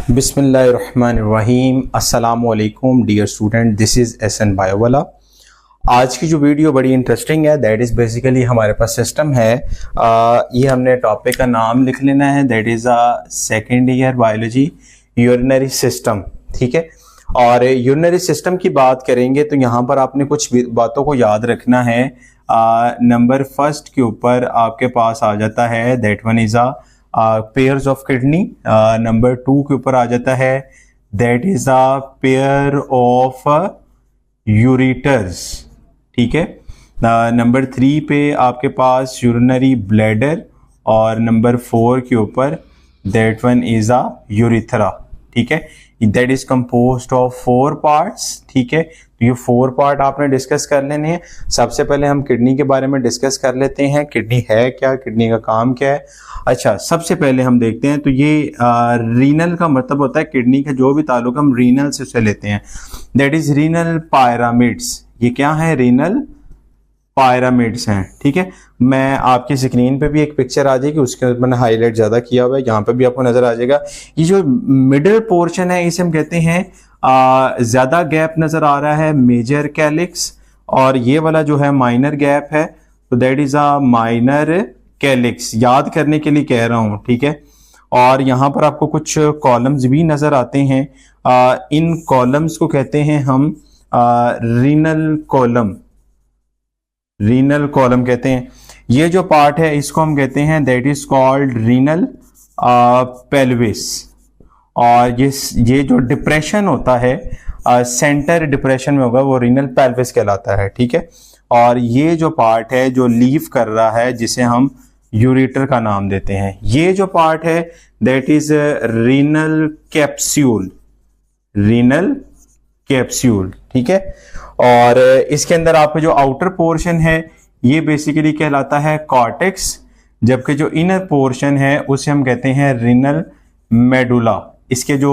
बिस्मिल्लाहिर्रहमानिर्रहीम। अस्सलामुअलैकुम dear student, this is SN Biowala. आज की जो वीडियो बड़ी इंटरेस्टिंग है, दैट इज़ बेसिकली हमारे पास सिस्टम है। ये हमने टॉपिक का नाम लिख लेना है, that is second year biology urinary system. ठीक है, और यूरिनरी सिस्टम की बात करेंगे तो यहाँ पर आपने कुछ बातों को याद रखना है। नंबर फर्स्ट के ऊपर आपके पास आ जाता है that one is pairs of kidney. Number 2 के ऊपर आ जाता है that is a pair of ureters. ठीक है, नंबर 3 पे आपके पास यूरिनरी ब्लैडर, और नंबर 4 के ऊपर that one is a urethra. ठीक है, that is composed of 4 parts. ठीक है, तो ये 4 पार्ट आपने डिस्कस कर लेने हैं। सबसे पहले हम किडनी के बारे में डिस्कस कर लेते हैं, किडनी है क्या, किडनी का काम क्या है। अच्छा, सबसे पहले हम देखते हैं तो ये रीनल का मतलब होता है किडनी का जो भी ताल्लुक हम रीनल से उसे लेते हैं, दैट इज रीनल पायरामिड्स। ये क्या है? रीनल पायरामिड्स हैं। ठीक है, मैं आपकी स्क्रीन पे भी एक पिक्चर आ जाएगी, उसके ऊपर मैंने हाईलाइट ज्यादा किया हुआ है, यहाँ पे भी आपको नजर आ जाएगा। ये जो मिडिल पोर्शन है इसे हम कहते हैं ज्यादा गैप नजर आ रहा है, मेजर कैलिक्स, और ये वाला जो है माइनर गैप है, तो that is a minor calyx. याद करने के लिए कह रहा हूं। ठीक है, और यहाँ पर आपको कुछ कॉलम्स भी नजर आते हैं। इन कॉलम्स को कहते हैं हम रीनल कॉलम। रीनल कॉलम कहते हैं। ये जो पार्ट है इसको हम कहते हैं that is called renal pelvis. और ये जो डिप्रेशन होता है सेंटर डिप्रेशन में होगा वो रीनल पेल्विस कहलाता है। ठीक है, और ये जो पार्ट है जो लीव कर रहा है जिसे हम यूरेटर का नाम देते हैं, ये जो पार्ट है that is renal capsule. Renal capsule. ठीक है, और इसके अंदर आपका जो आउटर पोर्शन है ये बेसिकली कहलाता है कॉर्टेक्स, जबकि जो इनर पोर्शन है उसे हम कहते हैं रीनल मेडुला। इसके जो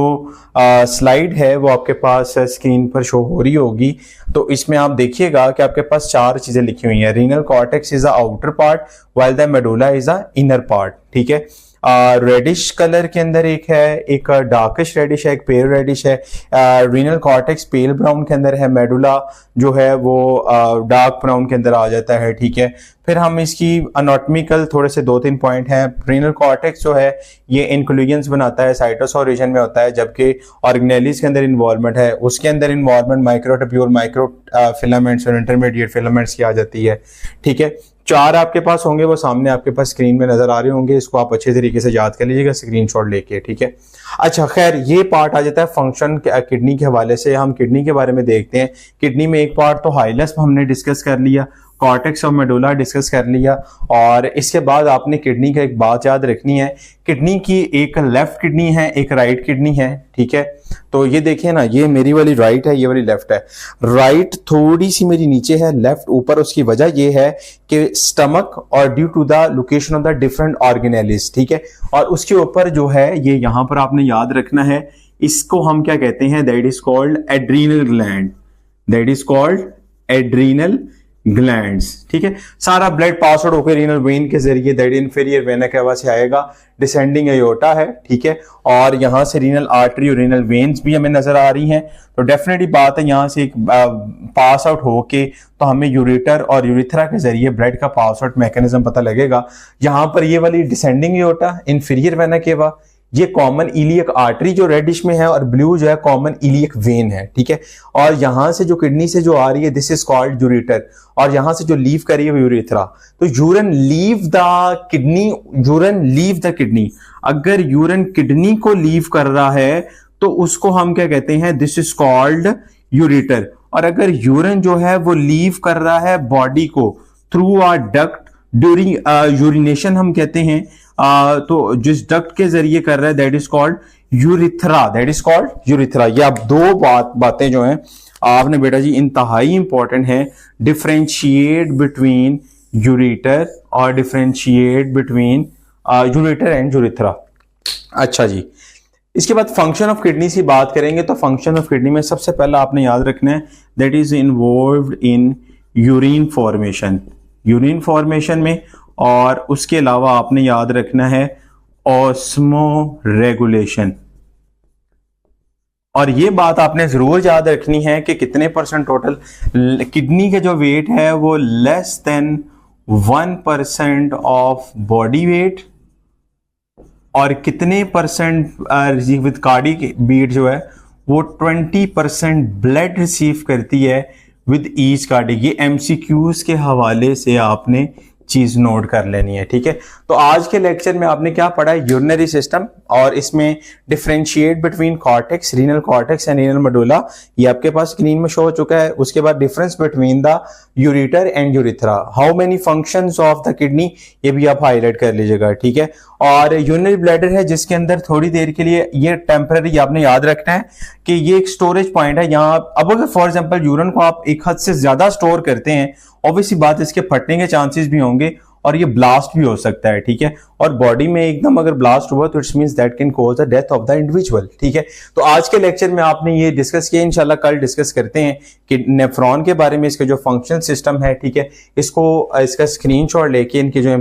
स्लाइड है वो आपके पास स्क्रीन पर शो हो रही होगी, तो इसमें आप देखिएगा कि आपके पास 4 चीजें लिखी हुई हैं। Renal cortex is a outer part while the medulla is a inner part. ठीक है, रेडिश कलर के अंदर एक है, एक डार्किश रेडिश है, एक पेल रेडिश है। रीनल कॉर्टेक्स पेल ब्राउन के अंदर है, मेडुला जो है वो डार्क ब्राउन के अंदर आ जाता है। ठीक है, फिर हम इसकी अनाटॉमिकल थोड़े से 2-3 पॉइंट हैं। रीनल कॉर्टेक्स जो है ये इंक्लूजन्स बनाता है, साइटोसोल रीजन में होता है, जबकि ऑर्गेनेलिस के अंदर इन्वॉल्वमेंट है, उसके अंदर इन्वॉल्वमेंट माइक्रोट्यूब्यूल, माइक्रो फिलामेंट्स और इंटरमीडिएट फिलामेंट्स की आ जाती है। ठीक है, 4 आपके पास होंगे, वो सामने आपके पास स्क्रीन में नजर आ रहे होंगे, इसको आप अच्छे तरीके से याद कर लीजिएगा स्क्रीनशॉट लेके। ठीक है, अच्छा खैर ये पार्ट आ जाता है फंक्शन किडनी के हवाले से। हम किडनी के बारे में देखते हैं। किडनी में एक पार्ट तो हाइलस हमने डिस्कस कर लिया, कॉर्टेक्स और मेडुला डिस्कस कर लिया, और इसके बाद आपने किडनी का एक बात याद रखनी है, किडनी की एक लेफ्ट किडनी है, एक राइट किडनी है। ठीक है, तो ये देखिए ना, ये मेरी वाली राइट है, ये वाली लेफ्ट है। राइट थोड़ी सी मेरी नीचे है, लेफ्ट ऊपर। उसकी वजह ये है कि स्टमक और due to the location of the different organelles. ठीक है, और उसके ऊपर जो है ये यहाँ पर आपने याद रखना है, इसको हम क्या कहते हैं, that is called adrenal gland. That is called adrenal glands. ठीक है, सारा ब्लड पास आउट होकर रीनल वेन के जरिए दैट इन्फीरियर वेना केवा से आएगा, डिसेंडिंग एयोर्टा है। ठीक है, और यहां से रीनल आर्टरी और रीनल वेन्स भी हमें नजर आ रही हैं, तो डेफिनेटली बात है यहां से एक पास आउट होके तो हमें यूरेटर और यूरिथ्रा के जरिए ब्लड का पास आउट मैकेनिज्म पता लगेगा। यहां पर ये वाली डिसेंडिंग एयोर्टा, इन्फीरियर वेना केवा, ये कॉमन इलियक आर्टरी जो रेडिश में है, और ब्लू जो है कॉमन इलियक वेन है। ठीक है, और यहां से जो किडनी से जो आ रही है दिस इज कॉल्ड यूरेटर, और यहां से जो लीव कर रही है वो यूरेथ्रा। तो urine leave the kidney, urine leave the kidney. अगर यूरिन किडनी को लीव कर रहा है तो उसको हम क्या कहते हैं, दिस इज कॉल्ड यूरेटर। और अगर यूरिन जो है वो लीव कर रहा है बॉडी को through a duct during urination हम कहते हैं, तो जिस डक्ट के जरिए कर रहा है that is called urethra. That is called urethra. ये आप 2 बातें जो हैं आपने बेटा जी इंतहाई इंपॉर्टेंट है, डिफरेंशिएट बिटवीन यूरेटर और differentiate between ureter and urethra. अच्छा जी, इसके बाद फंक्शन ऑफ किडनी से बात करेंगे, तो फंक्शन ऑफ किडनी में सबसे पहला आपने याद रखना है that is involved in urine formation. Urine formation में, और उसके अलावा आपने याद रखना है ऑस्मो रेगुलेशन। और ये बात आपने जरूर याद रखनी है कि कितने परसेंट टोटल किडनी का जो वेट है वो less than 1% of body weight, और कितने परसेंट विद कार्डिक बीट जो है वो 20% ब्लड रिसीव करती है विद ईच कार्डिक। ये एमसीक्यूज के हवाले से आपने चीज नोट कर लेनी है, ठीक है। तो आज के लेक्चर में आपने क्या पढ़ा है, यूरिनरी सिस्टम, और इसमें differentiate between cortex, renal cortex and renal medulla, ये आपके पास स्क्रीन में शो हो चुका है। उसके बाद difference between the ureter and urethra, how many functions of the kidney, ये भी आप हाईलाइट कर लीजिएगा, ठीक है। और यूरिनरी ब्लैडर है जिसके अंदर थोड़ी देर के लिए ये टेम्पररी आपने याद रखना है कि ये एक स्टोरेज पॉइंट है। यहाँ अब अगर फॉर एग्जांपल यूरिन को आप एक हद से ज्यादा स्टोर करते हैं, ऑब्वियसली बात इसके फटने के चांसेस भी होंगे और ये ब्लास्ट भी हो सकता है, ठीक है। और बॉडी में एकदम अगर ब्लास्ट हुआ तो it's means that can cause the death of the individual, ठीक है। तो आज के लेक्चर में आपने ये डिस्कस किया, इंशाल्लाह कल डिस्कस करते हैं कि नेफ्रॉन के बारे में, इसके जो फंक्शन सिस्टम है, ठीक है। इसका स्क्रीनशॉट लेके इनके जो